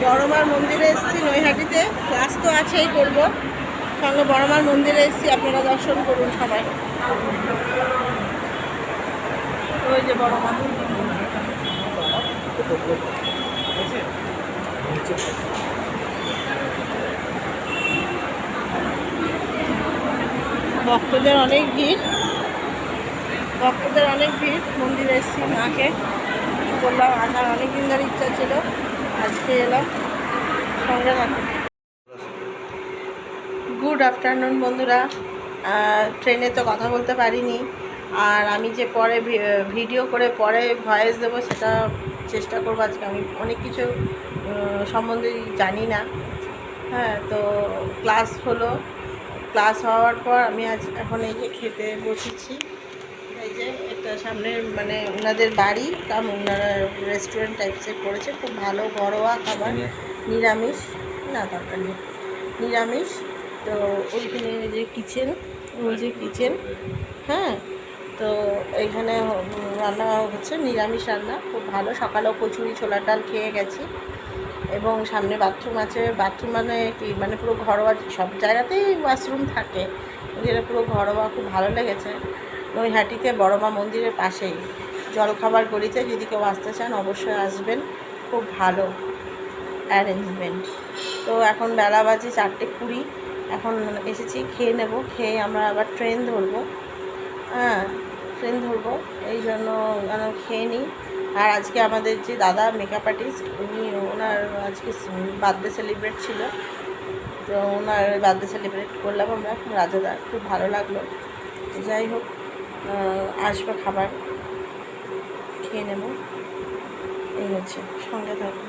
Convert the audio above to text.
বড়মার মন্দিরে এসেছি নৈহাটিতে, ক্লাস তো আছেই করবো, সঙ্গে বড়মার মন্দিরে এসেছি, আপনারা দর্শন করুন সবাই। ওই যে বড়মা, ভক্তদের অনেক ভিড়, মন্দিরে এসেছি। মাকে বললাম আসার অনেকদিন ধরে ইচ্ছা ছিল, আজকে এলাম, সঙ্গে থাকুন। গুড আফটারনুন বন্ধুরা। ট্রেনে তো কথা বলতে পারিনি, আর আমি যে পরে ভিডিও করে পরে ভয়েস দেবো সেটা চেষ্টা করবো। আজকে আমি অনেক কিছু সম্বন্ধে জানি না। হ্যাঁ, তো ক্লাস হলো, ক্লাস হওয়ার পর আমি এখন এই যে খেতে বসেছি। এই যে একটা সামনে মানে ওনাদের বাড়ি, কারণ ওনারা রেস্টুরেন্ট টাইপসের করেছে, খুব ভালো ঘরোয়া খাবার, নিরামিষ, না দরকার নেই, নিরামিষ। তো ওইখানে যে কিচেন, হ্যাঁ, তো এইখানে রান্না হচ্ছে নিরামিষ রান্না, খুব ভালো। সকালেও কচুরি ছোলার ডাল খেয়ে গেছি, এবং সামনে বাথরুম আছে। বাথরুম মানে কি, মানে পুরো ঘরোয়া, সব জায়গাতেই ওয়াশরুম থাকে, যেটা পুরো ঘরোয়া, খুব ভালো লেগেছে। নৈহাটিতে বড়মা মন্দিরের পাশেই জলখাবার গলিতে, যদি কেউ আসতে চান অবশ্যই আসবেন, খুব ভালো অ্যারেঞ্জমেন্ট। তো এখন বেলা বাজে 4:20, এখন এসেছি, খেয়ে নেব, খেয়ে আমরা আবার ট্রেন ধরবো। হ্যাঁ, ট্রেন ধরবো, এই জন্য খেয়ে নিই। আর আজকে আমাদের যে দাদা মেকআপ আর্টিস্ট, ওনার আজকে বার্থডে সেলিব্রেট ছিল, তো ওনার বার্থডে সেলিব্রেট করলাম আমরা, রাজাদা, খুব ভালো লাগলো। যাই হোক, আসবে খাবার, খেয়ে নেব, এই হচ্ছে, সঙ্গে থাকুন।